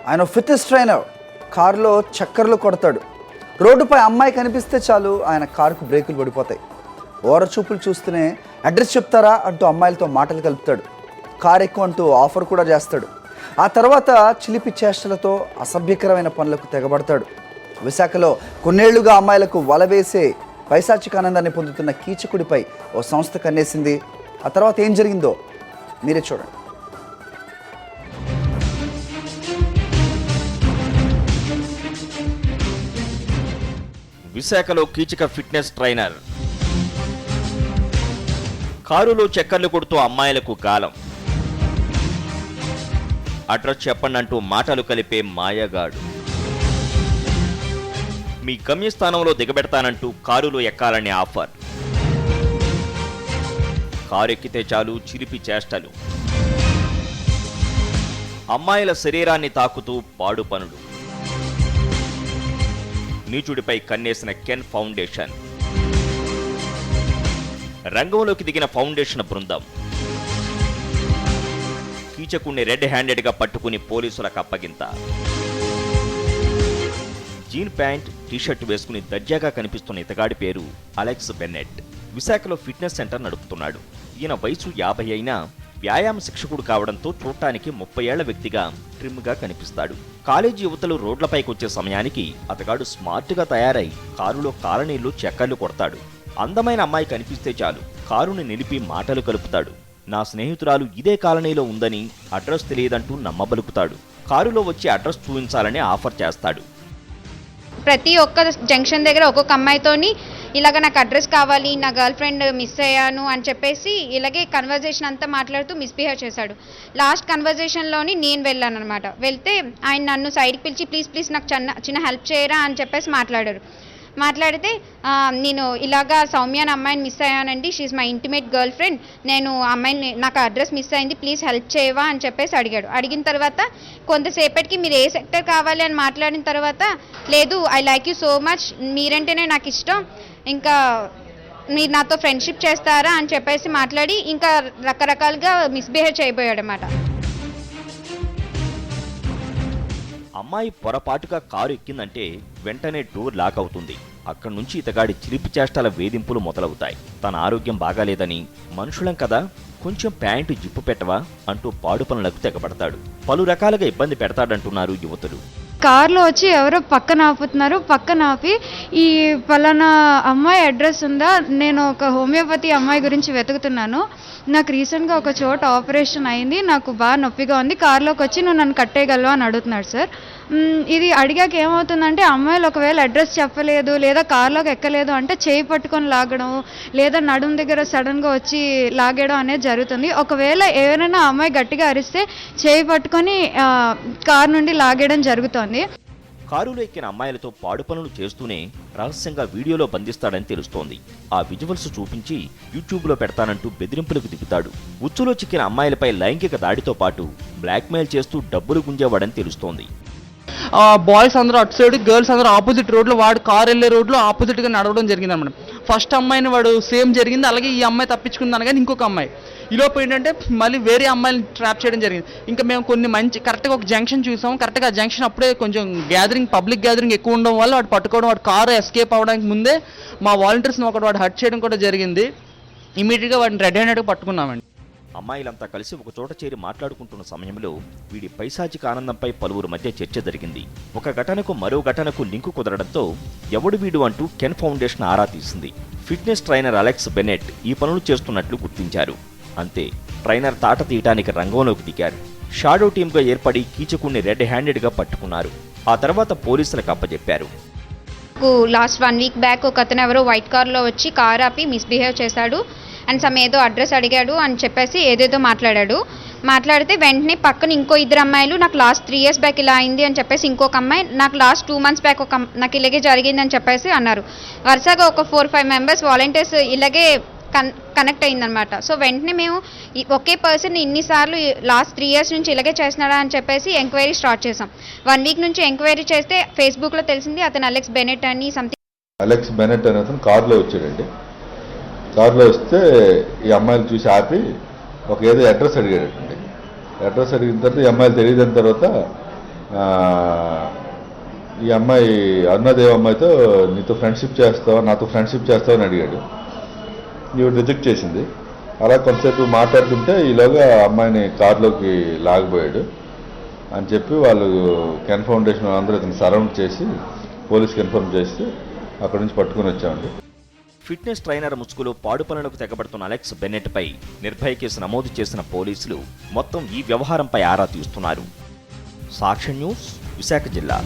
ఆయన fitness trainer. కారులో చక్కర్లు కొడతాడు. రోడ్డుపై అమ్మాయి కనిపిస్తే చాలు ఆయన కారుకు బ్రేకులు పడిపోతాయి. ఓర చూపులు చూస్తూనే అడ్రస్ చెప్తారా అంటూ అమ్మాయిలతో మాటలు కలుపుతాడు. కారు ఎక్కువ అంటూ ఆఫర్ కూడా చేస్తాడు. ఆ తర్వాత చిలిపి చేష్టలతో అసభ్యకరమైన పనులకు తెగబడతాడు. విశాఖలో కొన్నేళ్లుగా అమ్మాయిలకు వల వేసే పైశాచిక ఆనందాన్ని పొందుతున్న కీచకుడిపై ఓ సంస్థ కన్నేసింది. ఆ తర్వాత ఏం జరిగిందో మీరే చూడండి. విశాఖలో కీచక ఫిట్నెస్ ట్రైనర్. కారులో చక్కర్లు కొడుతూ అమ్మాయిలకు గాలం. అడ్రస్ చెప్పండంటూ మాటలు కలిపే మాయగాడు. మీ గమ్యస్థానంలో దిగబెడతానంటూ కారులో ఎక్కాలని ఆఫర్. కారు ఎక్కితే చాలు చిలిపి చేష్టలు. అమ్మాయిల శరీరాన్ని తాకుతూ పాడు పనులు. నీచుడిపై కన్నేసిన కెన్ ఫౌండేషన్. రంగంలోకి దిగిన ఫౌండేషన్ బృందం కీచకుణ్ణి రెడ్ హ్యాండెడ్గా పట్టుకుని పోలీసులకు అప్పగింత. జీన్ ప్యాంట్ టీషర్ట్ వేసుకుని దర్జాగా కనిపిస్తున్న ఇతగాడి పేరు అలెక్స్ బెన్నెట్. విశాఖలో ఫిట్నెస్ సెంటర్ నడుపుతున్నాడు. ఈయన వయసు 50 అయినా వ్యాయామ శిక్షకుడు కావడంతో చూడటానికి 30 ఏళ్ల వ్యక్తిగా ట్రిమ్గా కనిపిస్తాడు. కాలేజీ యువతలు రోడ్లపైకి వచ్చే సమయానికి అతగాడు స్మార్ట్గా తయారై కారులో కాలనీళ్లు చక్కర్లు కొడతాడు. అందమైన అమ్మాయి కనిపిస్తే చాలు కారుని నిలిపి మాటలు కలుపుతాడు. నా స్నేహితురాలు ఇదే కాలనీలో ఉందని అడ్రస్ తెలియదంటూ నమ్మబలుకుతాడు. కారులో వచ్చి అడ్రస్ చూపించాలని ఆఫర్ చేస్తాడు. ప్రతి ఒక్క జంక్షన్ దగ్గర ఒక్కొక్క అమ్మాయితోని ఇలాగ నాకు అడ్రస్ కావాలి, నా గర్ల్ ఫ్రెండ్ మిస్ అయ్యాను అని చెప్పేసి ఇలాగే కన్వర్జేషన్ అంతా మాట్లాడుతూ మిస్బిహేవ్ చేశాడు. లాస్ట్ కన్వర్జేషన్లోని నేను వెళ్ళాను అనమాట. వెళ్తే ఆయన నన్ను సైడ్కి పిలిచి ప్లీజ్ నాకు చిన్న హెల్ప్ చేయరా అని చెప్పేసి మాట్లాడితే నేను ఇలాగా సౌమ్య అనే అమ్మాయిని మిస్ అయ్యానండి, she my intimate girl friend, నేను అమ్మాయిని నాకు అడ్రస్ మిస్ అయింది, ప్లీజ్ హెల్ప్ చేయవా అని చెప్పేసి అడిగాడు. అడిగిన తర్వాత కొంతసేపటికి మీరు ఏ సెక్టర్ కావాలి అని మాట్లాడిన తర్వాత లేదు I like you so much, మీరంటేనే నాకు ఇష్టం, ఇంకా మీరు నాతో ఫ్రెండ్షిప్ చేస్తారా అని చెప్పేసి మాట్లాడి ఇంకా రకరకాలుగా మిస్బిహేవ్ చేయబోయాడు అన్నమాట. అమ్మాయి పొరపాటుగా కారు ఎక్కిందంటే వెంటనే డోర్ లాక్ అవుతుంది. అక్కడి నుంచి ఇతగాడి చిలిపి చేష్టల వేధింపులు మొదలవుతాయి. తన ఆరోగ్యం బాగాలేదని, మనుషులం కదా కొంచెం ప్యాంటు జిప్పు పెట్టవా అంటూ పాడు పనులకు తెగబడతాడు. పలు రకాలుగా ఇబ్బంది పెడతాడంటున్నారు యువతులు. కార్లో వచ్చి ఎవరో పక్కన ఆపుతున్నారు. పక్కన ఆపి ఈ పలానా అమ్మాయి అడ్రస్ ఉందా, నేను ఒక హోమియోపతి అమ్మాయి గురించి వెతుకుతున్నాను, నాకు రీసెంట్గా ఒక చోట ఆపరేషన్ అయింది, నాకు బాగా నొప్పిగా ఉంది, కార్లోకి వచ్చి నువ్వు నన్ను కట్టేయగలవా అని అడుగుతున్నాడు సార్. ఇది అడిగాక ఏమవుతుందంటే అమ్మాయిలు ఒకవేళ అడ్రస్ చెప్పలేదు లేదా కార్లోకి ఎక్కలేదు అంటే చేయి పట్టుకొని లాగడం లేదా నడుము దగ్గర సడన్గా వచ్చి లాగేయడం అనేది జరుగుతుంది. ఒకవేళ ఎవరైనా అమ్మాయి గట్టిగా అరిస్తే చేయి పట్టుకొని కార్ నుండి లాగేయడం జరుగుతుంది. కారులో ఎక్కిన అమ్మాయిలతో పాడు పనులు చేస్తూనే రహస్యంగా వీడియోలో బంధిస్తాడని తెలుస్తోంది. ఆ విజువల్స్ చూపించి యూట్యూబ్లో పెడతానంటూ బెదిరింపులకు దిగుతాడు. ఉచ్చులో చిక్కిన అమ్మాయిలపై లైంగిక దాడితో పాటు బ్లాక్మెయిల్ చేస్తూ డబ్బులు గుంజేవాడని తెలుస్తోంది. బాయ్స్ అందరూ అటు సైడ్, గర్ల్స్ అందరూ ఆపోజిట్ రోడ్లో, వాడు కారు వెళ్ళే రోడ్లో ఆపోజిట్గా నడవడం జరిగింది అనమాట. ఫస్ట్ అమ్మాయిని వాడు సేమ్ జరిగింది, అలాగే ఈ అమ్మాయి తప్పించుకుంది అనగానే ఇంకొక అమ్మాయి ఈలోపు ఏంటంటే మళ్ళీ వేరే అమ్మాయిని ట్రాప్ చేయడం జరిగింది. ఇంకా మేము కొన్ని మంచి కరెక్ట్గా ఒక జంక్షన్ చూసాం. కరెక్ట్గా ఆ జంక్షన్ అప్పుడే కొంచెం పబ్లిక్ గ్యాదరింగ్ ఎక్కువ ఉండడం వల్ల వాడు పట్టుకోవడం, వాడు కారు ఎస్కేప్ అవ్వడానికి ముందే మా వాలంటీర్స్ని వాడు హర్ట్ చేయడం కూడా జరిగింది. ఇమీడియట్గా వాడిని రెడ్ హ్యాండెడ్గా పట్టుకున్నామండి. అమ్మాయిలంతా కలిసి ఒక చోట చేరి మాట్లాడుకుంటున్న సమయంలో వీడి పైశాచిక ఆనందంపై పలువురు మధ్య చర్చ జరిగింది. ఒక ఘటనకు మరో ఘటనకు లింకు కుదరడంతో ఎవడు వీడు అంటూ కెన్ ఫౌండేషన్ ఆరా తీసింది. ఫిట్నెస్ ట్రైనర్ అలెక్స్ బెనెట్ ఈ పనులు చేస్తున్నట్లు గుర్తించారు. అంతే, ట్రైనర్ తాట తీయటానికి రంగంలోకి దిగారు. షాడో టీమ్గా ఏర్పడి కీచకుణ్ణి రెడ్ హ్యాండెడ్గా పట్టుకున్నారు. ఆ తర్వాత పోలీసులకు అప్పచెప్పారు. లాస్ట్ 1 వీక్ బ్యాక్ ఒక అతను ఎవరో వైట్ కార్లో వచ్చి కార్ ఆపి మిస్బిహేవ్ చేశాడు అండ్ ఏదో అడ్రస్ అడిగాడు అని చెప్పేసి ఏదేదో మాట్లాడితే వెంటనే పక్కన ఇంకో 2 అమ్మాయిలు నాకు లాస్ట్ 3 years బ్యాక్ ఇలా అయింది అని చెప్పేసి, ఇంకొక అమ్మాయి నాకు లాస్ట్ 2 months బ్యాక్ నాకు ఇలాగే జరిగింది అని చెప్పేసి అన్నారు. వరుసగా ఒక 4-5 members వాలంటీర్స్ ఇలాగే కనెక్ట్ అయిందనమాట. సో వెంటనే మేము ఒకే పర్సన్ ఇన్నిసార్లు లాస్ట్ 3 years నుంచి ఇలాగే చేస్తున్నాడా అని చెప్పేసి ఎంక్వైరీ స్టార్ట్ చేసాం. 1 week నుంచి ఎంక్వైరీ చేస్తే ఫేస్బుక్లో తెలిసింది అతను అలెక్స్ బెనెట్ అని సంథింగ్. అలెక్స్ బెనెట్ అనే అతను కారులో వచ్చాడండి. కారులో వస్తే ఈ అమ్మాయిలు చూసి ఆపి ఏదో అడ్రస్ అడిగాడండి. అడ్రస్ అడిగిన తర్వాత ఈ అమ్మాయిలు తెలియదని తర్వాత ఈ అమ్మాయి అరుణాదేవి అమ్మాయితో నాతో ఫ్రెండ్షిప్ చేస్తావా అని అడిగాడు. ఈవిడ రిజెక్ట్ చేసింది. అలా కొంతసేపు మాట్లాడుతుంటే ఈలోగా అమ్మాయిని కారులోకి లాగబోయాడు అని చెప్పి వాళ్ళు కెన్ ఫౌండేషన్ అందరూ ఇతను సరౌండ్ చేసి పోలీస్కి ఇన్ఫార్మ్ చేసి అక్కడి నుంచి పట్టుకుని వచ్చామండి. ఫిట్నెస్ ట్రైనర్ ముసుగులో పాడు పనులకు తెగబడుతున్న అలెక్స్ బెన్నెట్ పై నిర్భయ కేసు నమోదు చేసిన పోలీసులు మొత్తం ఈ వ్యవహారంపై ఆరా తీస్తున్నారు. సాక్షి న్యూస్, విశాఖ జిల్లా.